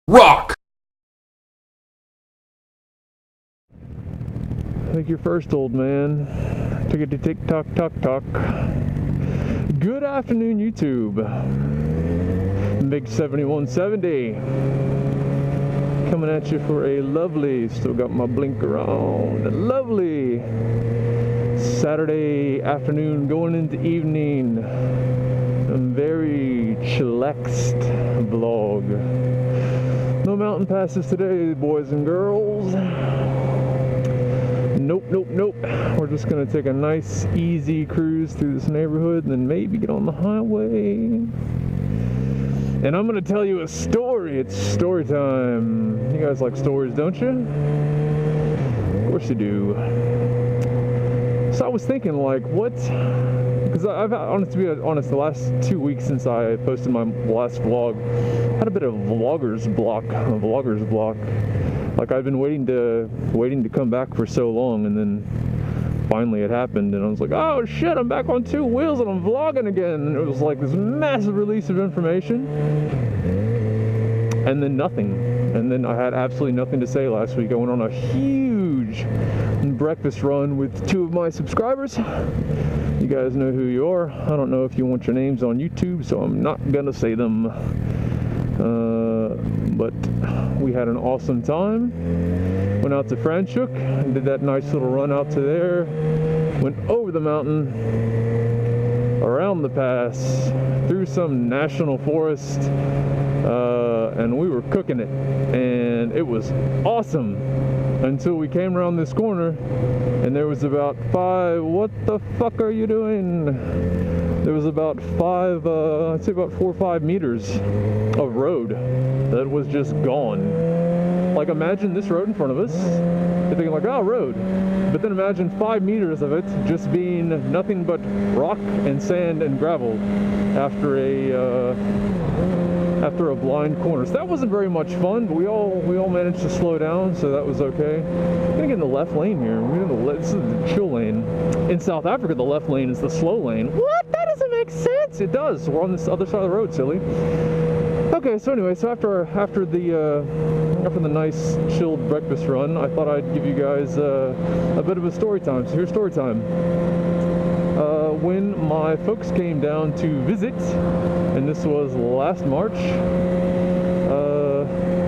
Rock! Think you're first, old man. Tickety tick tock tock tock. Good afternoon, YouTube. Big 7170 coming at you for a lovely, still got my blinker on, a lovely Saturday afternoon going into evening. A very chillaxed vlog. No mountain passes today, boys and girls. Nope, nope, nope. We're just gonna take a nice, easy cruise through this neighborhood and then maybe get on the highway. And I'm gonna tell you a story. It's story time. You guys like stories, don't you? Of course you do. So I was thinking, like, what? Because I've, to be honest, the last 2 weeks since I posted my last vlog, I had a bit of a vlogger's block. Like, I've been waiting to come back for so long, and then finally it happened, and I was like, oh shit, I'm back on 2 wheels and I'm vlogging again. And it was like this massive release of information, and then nothing. And then I had absolutely nothing to say last week. I went on a huge breakfast run with 2 of my subscribers. You guys know who you are. I don't know if you want your names on YouTube, so I'm not gonna say them. But we had an awesome time. Went out to Franschhoek and did that nice little run out to there. Went over the mountain, around the pass, through some national forest, and we were cooking it. And it was awesome until we came around this corner and there was about 5, what the fuck are you doing? There was about 5, I'd say about 4 or 5 meters of road that was just gone. Like, imagine this road in front of us. You're thinking like, oh, road. But then imagine 5 meters of it just being nothing but rock and sand and gravel after a blind corner. So that wasn't very much fun, but we all managed to slow down, so that was okay. I'm gonna get in the left lane here. This is the chill lane. In South Africa, the left lane is the slow lane. What? That doesn't make sense. It does. We're on this other side of the road, silly. Okay, so anyway, so after the nice chilled breakfast run, I thought I'd give you guys a bit of a story time. So here's story time. When my folks came down to visit, and this was last March,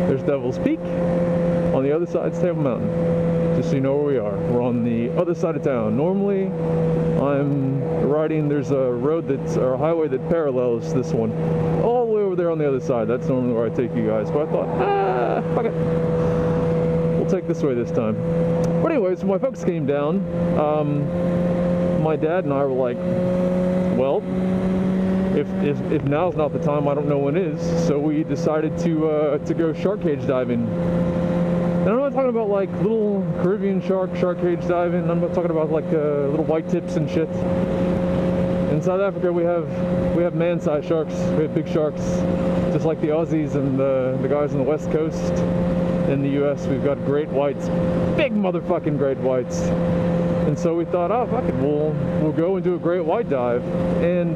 there's Devil's Peak. On the other side is Table Mountain. Just so you know where we are. We're on the other side of town. Normally, I'm riding, there's a road or a highway that parallels this one. All the way over there on the other side. That's normally where I take you guys. But I thought, fuck it. We'll take this way this time. But anyways, my folks came down. My dad and I were like, well, if now's not the time, I don't know when is. So we decided to go shark cage diving. And I'm not talking about like little Caribbean shark cage diving. I'm not talking about like little white tips and shit. In South Africa, we have man-sized sharks. We have big sharks, just like the Aussies and the guys on the West Coast. In the U.S., we've got great whites, big motherfucking great whites. And so we thought, oh, fuck it, we'll go and do a great white dive. And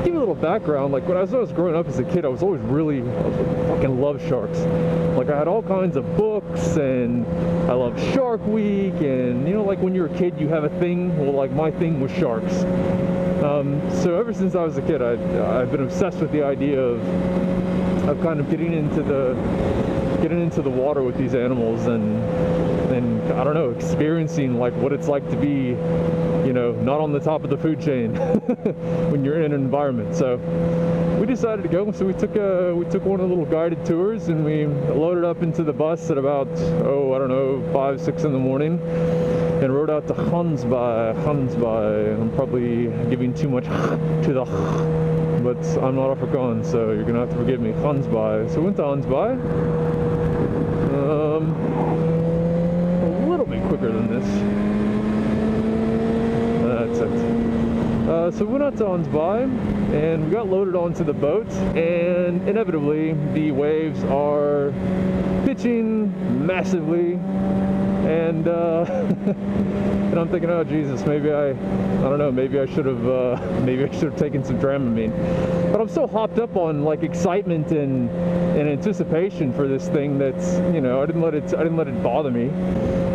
give you a little background, like when I was growing up as a kid, I fucking love sharks. Like, I had all kinds of books, and I loved Shark Week, and you know, like when you're a kid, you have a thing. Well, like my thing was sharks. So ever since I was a kid, I've been obsessed with the idea of kind of getting into the water with these animals and I don't know, experiencing like what it's like to be, you know, not on the top of the food chain when you're in an environment. So we decided to go. So we took one of the little guided tours, and we loaded up into the bus at about, I don't know, 5, 6 in the morning, and rode out to Gansbaai. I'm probably giving too much to the, but I'm not Afrikaans, so you're gonna have to forgive me. Gansbaai. So we went to Gansbaai. A little bit quicker than this. That's it. So we went out to Ansbach, and we got loaded onto the boat, and inevitably the waves are pitching massively, and and I'm thinking, oh Jesus, maybe I don't know, maybe I should have taken some Dramamine. But I'm so hopped up on like excitement and anticipation for this thing that's, you know, I didn't let it bother me.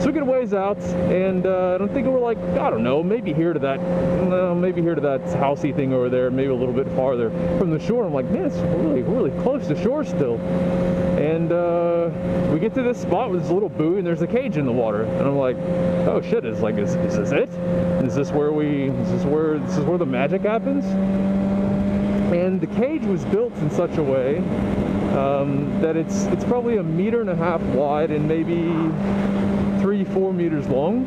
So we get a ways out, and I'm thinking we're like, I don't know, maybe here to that housey thing over there, maybe a little bit farther from the shore. I'm like, man, it's really close to shore still. And we get to this spot with this little buoy, and there's a cage in the water, and I'm like, oh shit, is this it? Is this where the magic happens? And the cage was built in such a way that it's probably 1.5 meters wide and maybe 3-4 meters long.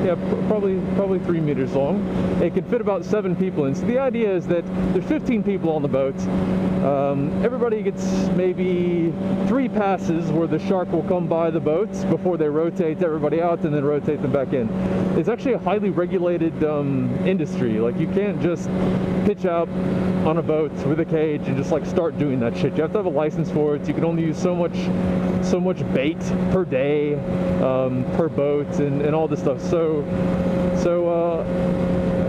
Yeah, probably 3 meters long. It can fit about 7 people in. So the idea is that there's 15 people on the boat. Everybody gets maybe 3 passes where the shark will come by the boats before they rotate everybody out and then rotate them back in. It's actually a highly regulated industry. Like, you can't just pitch out on a boat with a cage and just like start doing that shit. You have to have a license for it. You can only use so much bait per day, per boat, and all this stuff. So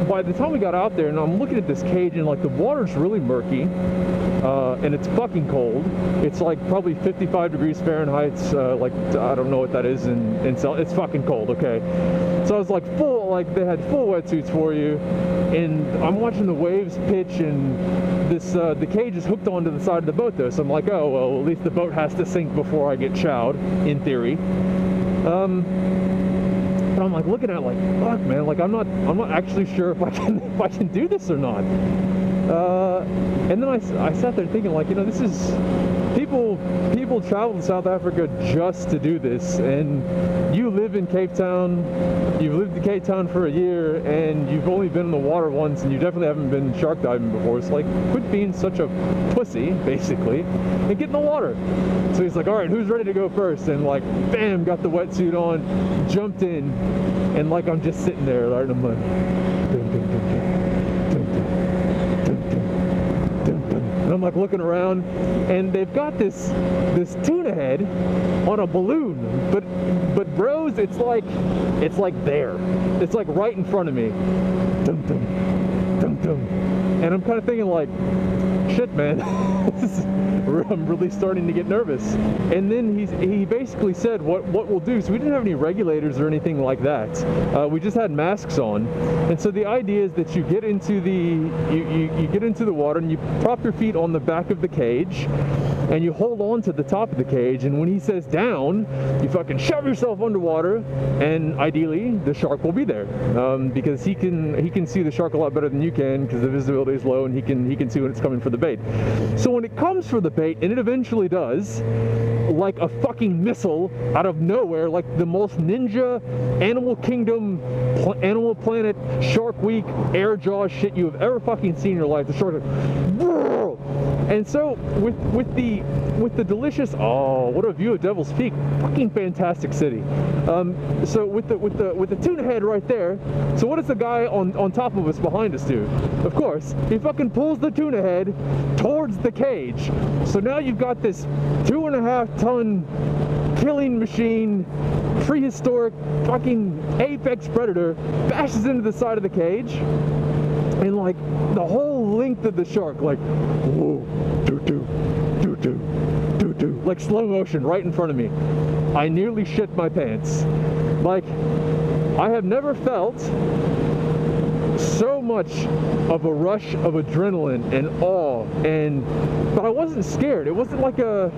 by the time we got out there, and I'm looking at this cage, and like the water's really murky, and it's fucking cold. It's like probably 55 degrees Fahrenheit. Like, I don't know what that is in Celsius. It's fucking cold. Okay. So I was like they had full wetsuits for you, and I'm watching the waves pitch, and this the cage is hooked onto the side of the boat though. So I'm like, oh well, at least the boat has to sink before I get chowed, in theory. But I'm like looking at it like, fuck man, like I'm not actually sure if I can do this or not. And then I sat there thinking, like, you know, this is people travel to South Africa just to do this, and you live in Cape Town, you've lived in Cape Town for a year, and you've only been in the water once, and you definitely haven't been shark diving before. It's like, quit being such a pussy, basically, and get in the water. So he's like, all right, who's ready to go first? And like, bam, got the wetsuit on, jumped in, and like I'm just sitting there, right, and I'm like, and I'm like looking around, and they've got this tuna head on a balloon, but bros, it's like there, it's like right in front of me, dum, dum, dum, dum. And I'm kind of thinking like, shit man, I'm really starting to get nervous. And then he basically said what we'll do. So we didn't have any regulators or anything like that. We just had masks on. And so the idea is that you get into you get into the water, and you prop your feet on the back of the cage, and you hold on to the top of the cage, and when he says down, you fucking shove yourself underwater, and ideally the shark will be there, because he can see the shark a lot better than you can, because the visibility is low, and he can see when it's coming for the bait. So when it comes for the bait, and it eventually does, like a fucking missile out of nowhere, like the most ninja Animal Kingdom, Animal Planet, Shark Week, air jaw shit you have ever fucking seen in your life. The shark like, whoa! And so with the delicious, oh, what a view of Devil's Peak, fucking fantastic city. So with the tuna head right there, so what does the guy on top of us behind us do? Of course, he fucking pulls the tuna head towards the cage. So now you've got this 2.5-ton killing machine, prehistoric fucking apex predator, bashes into the side of the cage, and like the whole length of the shark, like, whoa, doo-doo, doo-doo, doo-doo, like slow motion right in front of me. I nearly shit my pants. Like, I have never felt so much of a rush of adrenaline and awe, but I wasn't scared. It wasn't like a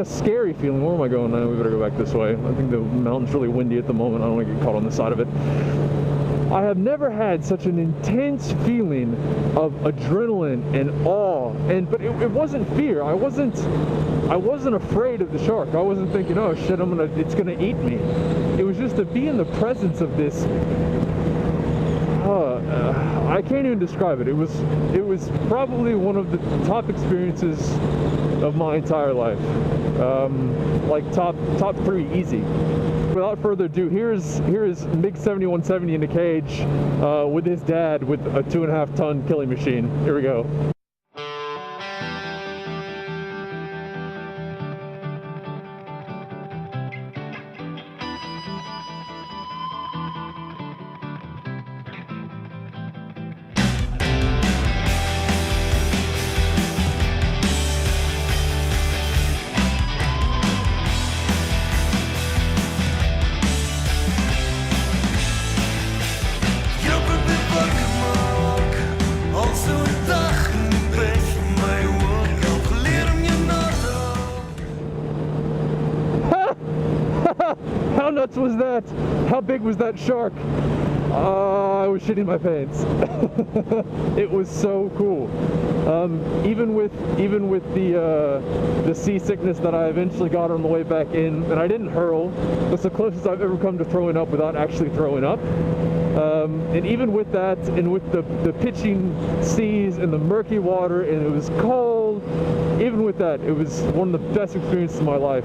scary feeling. Where am I going now? We better go back this way. I think the mountain's really windy at the moment. I don't want to get caught on the side of it. I have never had such an intense feeling of adrenaline and awe, but it wasn't fear. I wasn't afraid of the shark. I wasn't thinking, oh shit, it's gonna eat me. It was just to be in the presence of this. I can't even describe it. It was probably one of the top experiences of my entire life. Like top 3 easy. without further ado, here's MiG 7170 in a cage with his dad with a 2.5-ton killing machine. Here we go. How nuts was that? How big was that shark? I was shitting my pants. It was so cool. Even with the seasickness that I eventually got on the way back in, and I didn't hurl. That's the closest I've ever come to throwing up without actually throwing up. And even with that, and with the pitching seas and the murky water, and it was cold, even with that, it was one of the best experiences of my life.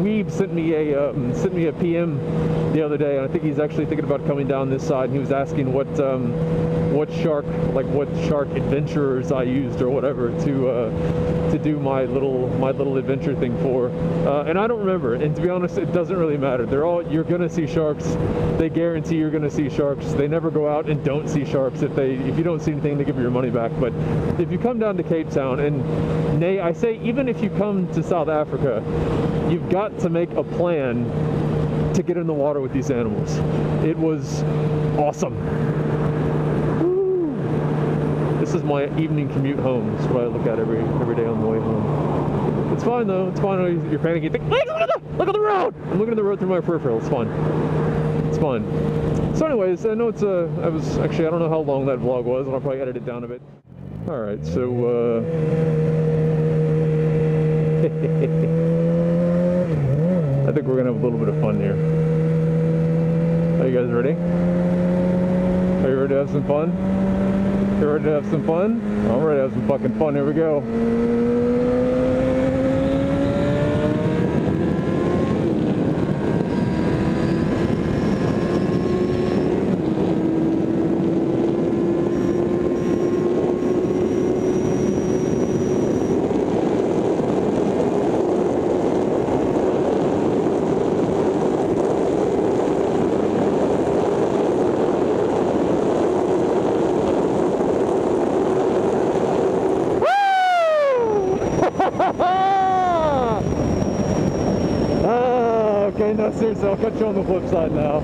Weeb sent me a PM the other day, and I think he's actually thinking about coming down this side. And he was asking what shark adventurers I used or whatever to do my little adventure thing for. And I don't remember. And to be honest, it doesn't really matter. You're gonna see sharks. They guarantee you're gonna see sharks. They never go out and don't see sharks. If you don't see anything, they give you your money back. But if you come down to Cape Town, and nay, I say even if you come to South Africa, you've got to make a plan to get in the water with these animals. It was awesome. Woo. This is my evening commute home. This is what I look at every day on the way home. It's fine though. It's fine. You're panicking. You think, look at the road. I'm looking at the road through my peripheral. It's fine. It's fine. So anyways, I know I don't know how long that vlog was, and I'll probably edit it down a bit. All right, so I think we're gonna have a little bit of fun here. Are you guys ready? Are you ready to have some fun? You ready to have some fun? I'm ready to have some fucking fun. Here we go. Okay, no, seriously, I'll catch you on the flip side now.